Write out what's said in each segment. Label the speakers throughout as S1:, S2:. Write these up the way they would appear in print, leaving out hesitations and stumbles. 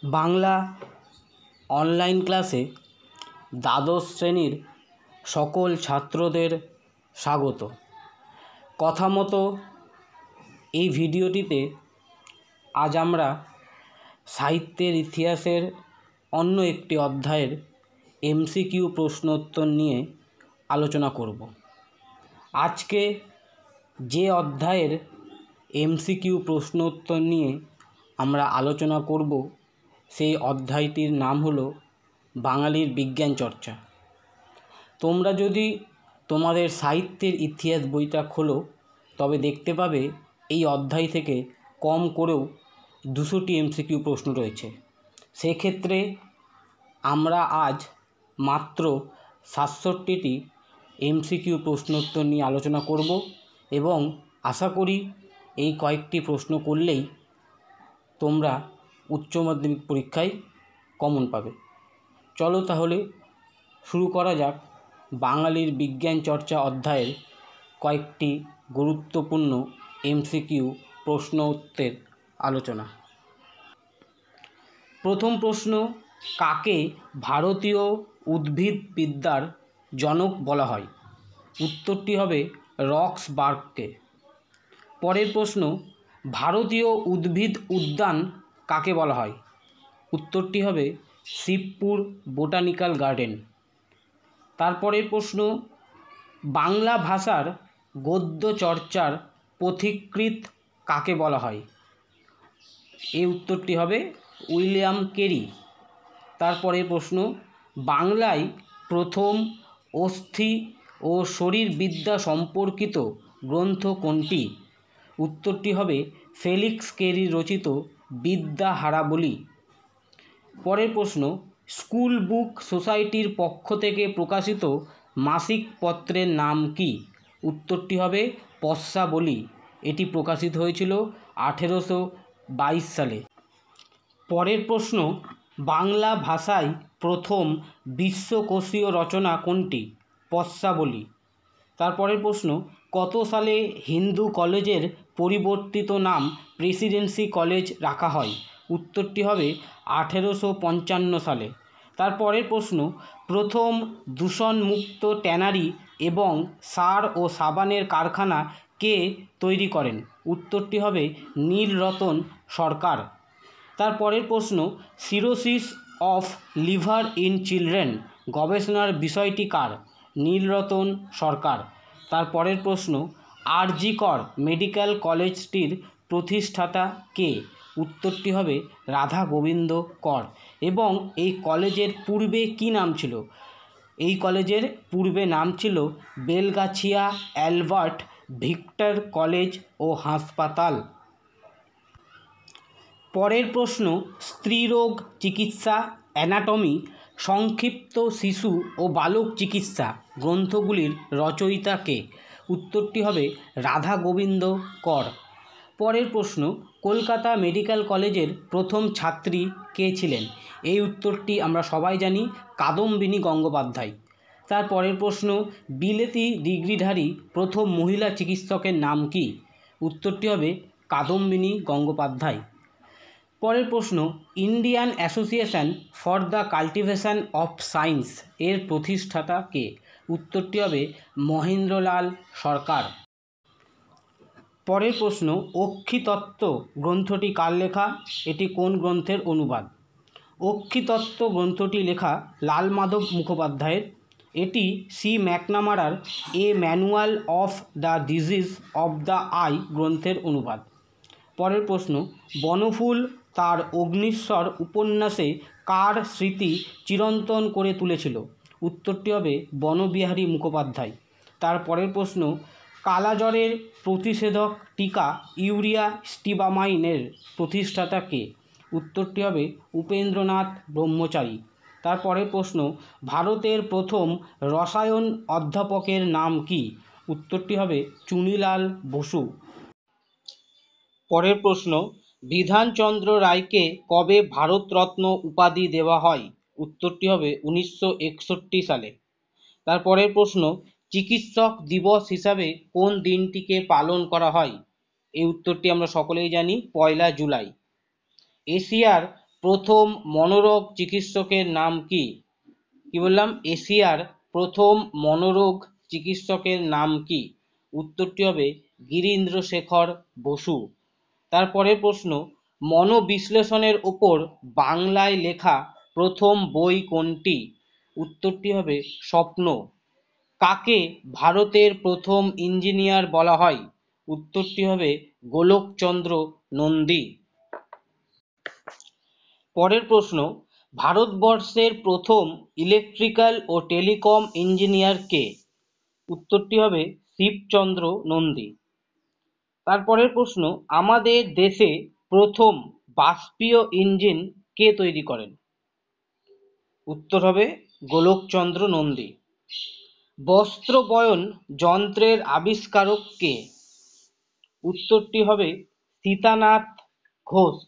S1: Bangla online ক্লাসে দ্বাদশ শ্রেণীর সকল ছাত্রদের স্বাগত। কথা মতো এই ভিডিওটিতে আজ আমরা সাহিত্যের ইতিহাসের অন্য একটি অধ্যায়ের এমসিকিউ প্রশ্নোত্তর নিয়ে আলোচনা করব। আজকে যে অধ্যায়ের এমসিকিউ প্রশ্নোত্তর নিয়ে আমরা আলোচনা করব সেই অধ্যায়টির নাম হলো বাঙালির বিজ্ঞান চর্চা। তোমরা যদি তোমাদের সাহিত্যের ইতিহাস বইটা খোলো তবে দেখতে পাবে এই অধ্যায় থেকে কম করেও 200টি এমসিকিউ প্রশ্ন রয়েছে। সেক্ষেত্রে আমরা আজ মাত্র 67টি এমসিকিউ প্রশ্নোত্তর নিয়ে আলোচনা করব এবং আশা করি এই কয়েকটি প্রশ্ন করলেই তোমরা উচ্চ মাধ্যমিক পরীক্ষায় কমন পাবে। চলো তাহলে শুরু করা যাক বাঙালির বিজ্ঞান চর্চা অধ্যায়ের কয়েকটি গুরুত্বপূর্ণ এমসিকিউ প্রশ্ন উত্তরের আলোচনা। প্রথম প্রশ্ন, কাকে ভারতীয় উদ্ভিদবিদ্যার জনক বলা হয়? উত্তরটি হবে রক্সবার্গকে। পরের প্রশ্ন, ভারতীয় উদ্ভিদ উদ্যান কাকে বলা হয়? উত্তরটি হবে শিবপুর বোটানিক্যাল গার্ডেন। তারপরের প্রশ্ন, বাংলা ভাষার গদ্য চর্চার পথিকৃৎ কাকে বলা হয়? এই উত্তরটি হবে উইলিয়াম কেরি। তারপরের প্রশ্ন, বাংলায় প্রথম অস্থি ও শরীরবিদ্যা সম্পর্কিত গ্রন্থ কোনটি? উত্তরটি হবে ফেলিক্স কেরি রচিত বিদ্যাহারাবলী। পরের প্রশ্ন, স্কুল বুক সোসাইটির পক্ষ থেকে প্রকাশিত মাসিক পত্রের নাম কি? উত্তরটি হবে পস্যাবলী। এটি প্রকাশিত হয়েছিল 1822 সালে। পরের প্রশ্ন, বাংলা ভাষায় প্রথম বিশ্বকোষীয় রচনা কোনটি? পস্যাবলী। তারপরের প্রশ্ন, কত সালে হিন্দু কলেজের পরিবর্তিত নাম প্রেসিডেন্সি কলেজ রাখা হয়? উত্তরটি হবে 1855 সালে। তারপরের প্রশ্ন, প্রথম দূষণমুক্ত ট্যানারি এবং সার ও সাবানের কারখানা কে তৈরি করেন? উত্তরটি হবে নীলরতন সরকার। তারপরের প্রশ্ন, cirrhosis of liver in children গবেষণার বিষয়টি কার? নীলরতন সরকার। তারপরের প্রশ্ন, আর.জি. কর মেডিকেল কলেজটির প্রতিষ্ঠাতা কে? উত্তরটি হবে রাধা গোবিন্দ কর। এবং এই কলেজের পূর্বে কি নাম ছিল? এই কলেজের পূর্বে নাম ছিল বেলগাছিয়া অ্যালবার্ট ভিক্টর কলেজ ও হাসপাতাল। পরের প্রশ্ন, স্ত্রীরোগ চিকিৎসা, অ্যানাটমি, সংক্ষিপ্ত শিশু ও বালক চিকিৎসা গ্রন্থগুলির রচয়িতা কে? উত্তরটি হবে রাধা গোবিন্দ কর। পরের প্রশ্ন, কলকাতা মেডিকেল কলেজের প্রথম ছাত্রী কে ছিলেন? এই উত্তরটি আমরা সবাই জানি, কাদম্বিনী গঙ্গোপাধ্যায়। তারপরের প্রশ্ন, বিলেতি ডিগ্রিধারী প্রথম মহিলা চিকিৎসকের নাম কি? উত্তরটি হবে কাদম্বিনী গঙ্গোপাধ্যায়। পরের প্রশ্ন, Indian association for the cultivation of science এর প্রতিষ্ঠাতা কে? উত্তরটি হবে মহেন্দ্রলাল সরকার। পরের প্রশ্ন, অক্ষিতত্ত্ব গ্রন্থটি কার লেখা? এটি কোন গ্রন্থের অনুবাদ? অক্ষিতত্ত্ব গ্রন্থটি লেখা লালমাধব মুখোপাধ্যায়ের। এটি সি ম্যাকনামারার a manual of the disease of the eye গ্রন্থের অনুবাদ। পরের প্রশ্ন, বনফুল তার অগ্নিস্বর উপন্যাসে কার স্মৃতি চিরন্তন করে তুলেছিল? উত্তরটি হবে বনবিহারী মুখোপাধ্যায়। তারপরের প্রশ্ন, কালাজ্বরের প্রতিষেধক টিকা ইউরিয়া স্টিবামাইনের প্রতিষ্ঠাতা কে? উত্তরটি হবে উপেন্দ্রনাথ ব্রহ্মচারী। তারপরের প্রশ্ন, ভারতের প্রথম রসায়ন অধ্যাপকের নাম কি? উত্তরটি হবে চুনিলাল বসু। পরের প্রশ্ন, বিধানচন্দ্র রায়কে কবে ভারতরত্ন উপাধি দেওয়া হয়? উত্তরটি হবে 1961 সালে। তারপরের প্রশ্ন, চিকিৎসক দিবস হিসাবে কোন দিনটিকে পালন করা হয়? এই উত্তরটি আমরা সকলেই জানি, 1 জুলাই। এশিয়ার প্রথম মনোরোগ চিকিৎসকের নাম কি? কি বললাম? এশিয়ার প্রথম মনোরোগ চিকিৎসকের নাম কি? উত্তরটি হবে গিরীন্দ্র শেখর বসু। তারপরের প্রশ্ন, মনোবিশ্লেষণের ওপর বাংলায় লেখা প্রথম বই কোনটি? উত্তরটি হবে স্বপ্ন। কাকে ভারতের প্রথম ইঞ্জিনিয়ার বলা হয়? উত্তরটি হবে গোলকচন্দ্র নন্দী। পরের প্রশ্ন, ভারতবর্ষের প্রথম ইলেকট্রিক্যাল ও টেলিকম ইঞ্জিনিয়ার কে? উত্তরটি হবে শিবচন্দ্র নন্দী। তারপরের প্রশ্ন, আমাদের দেশে প্রথম বাষ্পীয় ইঞ্জিন কে তৈরি করেন? উত্তর হবে গোলকচন্দ্র নন্দী। বস্ত্র বয়ন যন্ত্রের আবিষ্কারক কে? উত্তরটি হবে সীতানাথ ঘোষ।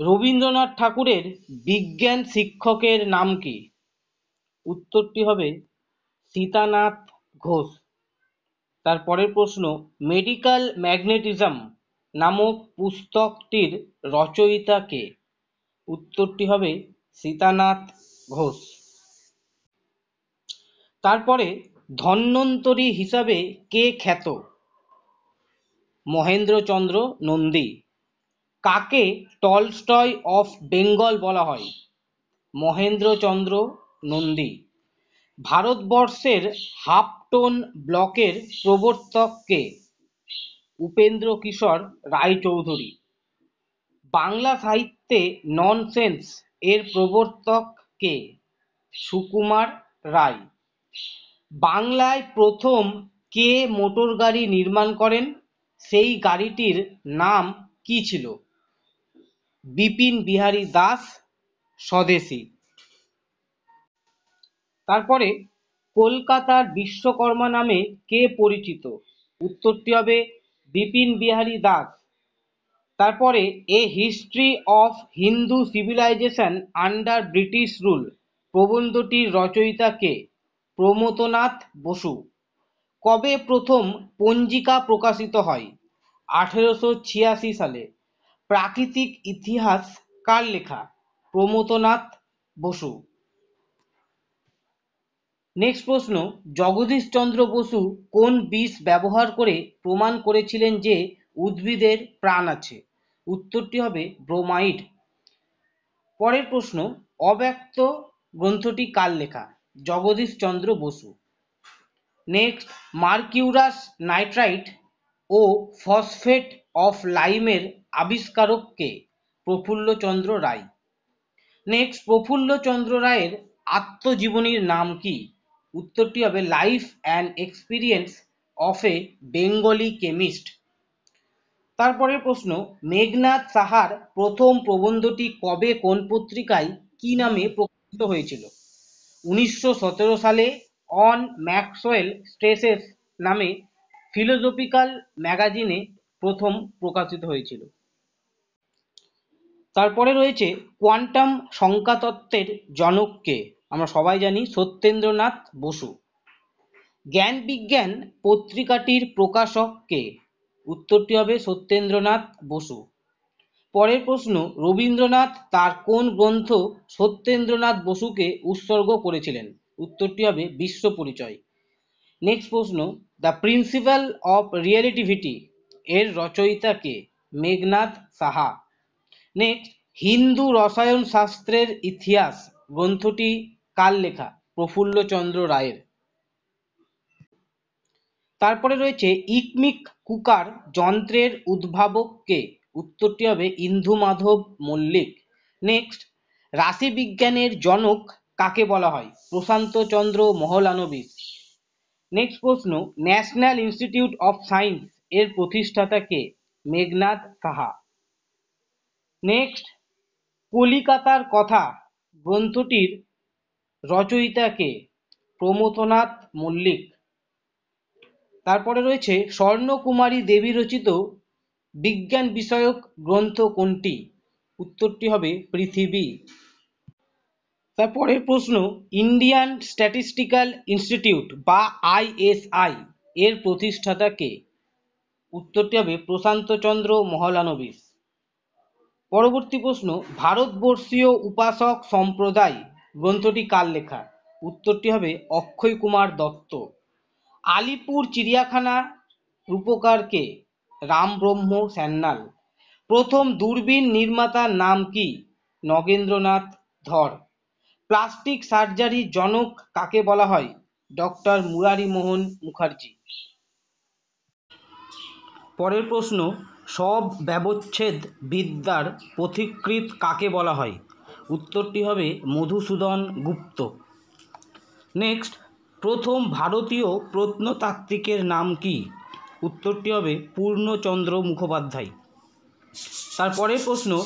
S1: রবীন্দ্রনাথ ঠাকুরের বিজ্ঞান শিক্ষকের নাম কি? উত্তরটি হবে সীতানাথ ঘোষ। তারপরের প্রশ্ন, মেডিকেল ম্যাগনেটিজম নামক পুস্তকটির রচয়িতা কে? উত্তরটি হবে সীতানাথ ঘোষ। তারপরে ধন্বন্তরী হিসাবে কে খ্যাত? মহেন্দ্রচন্দ্র নন্দী। কাকে টলস্টয় অফ বেঙ্গল বলা হয়? মহেন্দ্রচন্দ্র নন্দী। ভারতবর্ষের হাফ-টোন ব্লকের প্রবর্তক কে? উপেন্দ্র কিশোর রায়চৌধুরী। বাংলা সাহিত্যে ননসেন্স এর প্রবর্তক কে? সুকুমার রায়। বাংলায় প্রথম কে মোটর গাড়ি নির্মাণ করেন? সেই গাড়িটির নাম কি ছিল? বিপিন বিহারী দাস স্বদেশী। তারপরে কলকাতার বিশ্বকর্মা নামে কে পরিচিত? উত্তরটি হবে বিপিন বিহারী দাস। তারপরে a history of Hindu civilisation under British rule প্রবন্ধটির রচয়িতা কে? প্রমথনাথ বসু। কবে প্রথম পঞ্জিকা প্রকাশিত হয়? 1886 সালে। প্রাকৃতিক ইতিহাস কার লেখা? প্রমথনাথ বসু। নেক্সট প্রশ্ন, জগদীশচন্দ্র বসু কোন বিষ ব্যবহার করে প্রমাণ করেছিলেন যে উদ্ভিদের প্রাণ আছে? উত্তরটি হবে ব্রোমাইড। পরের প্রশ্ন, অব্যক্ত গ্রন্থটি কার লেখা? Jagadishchandra Basu. Next, mercurous nitrite ও ফসফেট অফ লাইমের আবিষ্কারক কে? প্রফুল্লচন্দ্র রায়। নেক্সট, প্রফুল্লচন্দ্র রায়ের আত্মজীবনীর নাম কি? উত্তরটি হবে life and experience of a Bengali chemist. তারপরের প্রশ্ন, মেঘনাদ সাহার প্রথম প্রবন্ধটি কবে কোন পত্রিকায় কি নামে প্রকাশিত হয়েছিল? 1917 সালে অন ম্যাক্সওয়েল স্ট্রেসেস নামে ফিলোজফিক্যাল ম্যাগাজিনে প্রথম প্রকাশিত হয়েছিল। তারপরে রয়েছে কোয়ান্টাম সংখ্যাতত্ত্বের জনক কে? আমরা সবাই জানি সত্যেন্দ্রনাথ বসু। জ্ঞান বিজ্ঞান পত্রিকাটির প্রকাশক কে? উত্তরটি হবে সত্যেন্দ্রনাথ বসু। পরের প্রশ্ন, রবীন্দ্রনাথ তার কোন গ্রন্থ সত্যেন্দ্রনাথ বসুকে উৎসর্গ করেছিলেন? উত্তরটি হবে বিশ্ব পরিচয়। নেক্সট প্রশ্ন, দ্য প্রিন্সিপাল অফ রিলেটিভিটি এর রচয়িতা কে? মেঘনাদ সাহা। নেক্সট, হিন্দু রসায়ন শাস্ত্রের ইতিহাস গ্রন্থটি কার লেখা? প্রফুল্লচন্দ্র রায়ের। তারপরে রয়েছে ইকমিক কুকার যন্ত্রের উদ্ভাবক কে? উত্তরটি হবে ইন্দুমাধব মল্লিক। নেক্সট, রাশিবিজ্ঞানের জনক কাকে বলা হয়? প্রশান্তচন্দ্র মহলানবিশ। নেক্সট প্রশ্ন, ন্যাশনাল ইনস্টিটিউট অফ সায়েন্স এর প্রতিষ্ঠাতা কে? মেঘনাদ সাহা। নেক্সট, কলিকাতার কথা গ্রন্থটির রচয়িতা কে? প্রমথনাথ মল্লিক। তারপরে রয়েছে স্বর্ণকুমারী দেবী রচিত বিজ্ঞান বিষয়ক গ্রন্থ কোনটি? উত্তরটি হবে পৃথিবী। তারপরের প্রশ্ন, ইন্ডিয়ান স্ট্যাটিস্টিক্যাল ইনস্টিটিউট বা ISI এর প্রতিষ্ঠাতা কে? উত্তরটি হবে প্রশান্তচন্দ্র মহলানবিশ। পরবর্তী প্রশ্ন, ভারতবর্ষীয় উপাসক সম্প্রদায় গ্রন্থটি কার লেখা? উত্তরটি হবে অক্ষয় কুমার দত্ত। আলিপুর চিড়িয়াখানা রূপকার কে? রামব্রহ্ম সান্যাল। প্রথম দূরবীন নির্মাতার নাম কি? নগেন্দ্রনাথ ধর। প্লাস্টিক সার্জারির জনক কাকে বলা হয়? ডক্টর মুরারি মোহন মুখার্জি। পরের প্রশ্ন, সব ব্যবচ্ছেদ বিদ্যার পথিকৃৎ কাকে বলা হয়? উত্তরটি হবে মধুসূদন গুপ্ত। নেক্সট, প্রথম ভারতীয় প্রত্নতাত্ত্বিকের নাম কি? উত্তরটি হবে পূর্ণচন্দ্র মুখোপাধ্যায়। তারপরের প্রশ্ন,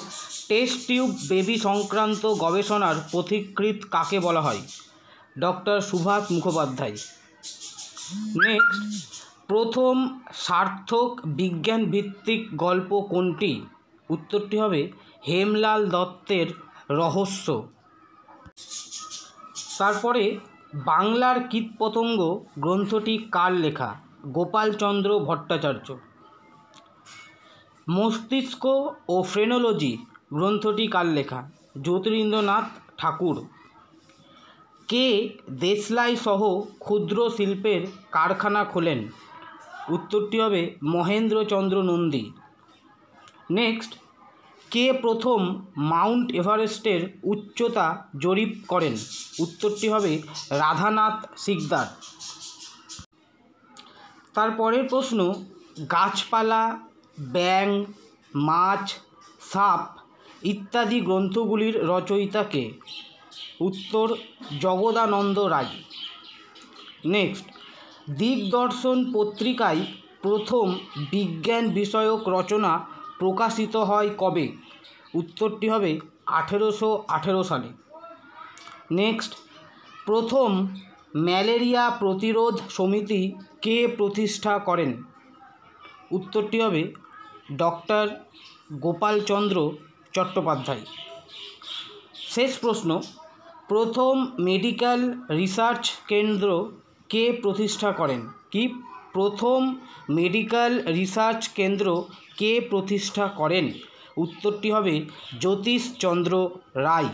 S1: টেস্ট টিউব বেবি সংক্রান্ত গবেষণার পথিকৃৎ কাকে বলা হয়? ডক্টর সুভাষ মুখোপাধ্যায়। নেক্সট, প্রথম সার্থক বিজ্ঞানভিত্তিক গল্প কোনটি? উত্তরটি হবে হেমলাল দত্তের রহস্য। তারপরে বাংলার কীটপতঙ্গ গ্রন্থটি কার লেখা? গোপালচন্দ্র ভট্টাচার্য। মস্তিষ্ক ও ফ্রেনোলজি গ্রন্থটি কার লেখা? জ্যোতিরিন্দ্রনাথ ঠাকুর। কে দেশলাই সহ ক্ষুদ্র শিল্পের কারখানা খোলেন? উত্তরটি হবে মহেন্দ্রচন্দ্র নন্দী। নেক্সট, কে প্রথম মাউন্ট এভারেস্টের উচ্চতা জরিপ করেন? উত্তরটি হবে রাধানাথ সিকদার। তারপরের প্রশ্ন, গাছপালা, ব্যাঙ, মাছ, সাপ ইত্যাদি গ্রন্থগুলির রচয়িতা কে? উত্তর জগদানন্দ রায়। নেক্সট, দিগদর্শন পত্রিকায় প্রথম বিজ্ঞান বিষয়ক রচনা প্রকাশিত হয় কবে? উত্তরটি হবে 1818 সালে। নেক্সট, প্রথম ম্যালেরিয়া প্রতিরোধ সমিতি কে প্রতিষ্ঠা করেন? উত্তরটি হবে ডক্টর গোপালচন্দ্র চট্টোপাধ্যায়। শেষ প্রশ্ন, প্রথম মেডিকেল রিসার্চ কেন্দ্র কে প্রতিষ্ঠা করেন? কি প্রথম মেডিকেল রিসার্চ কেন্দ্র কে প্রতিষ্ঠা করেন? উত্তরটি হবে জ্যোতিষচন্দ্র রায়।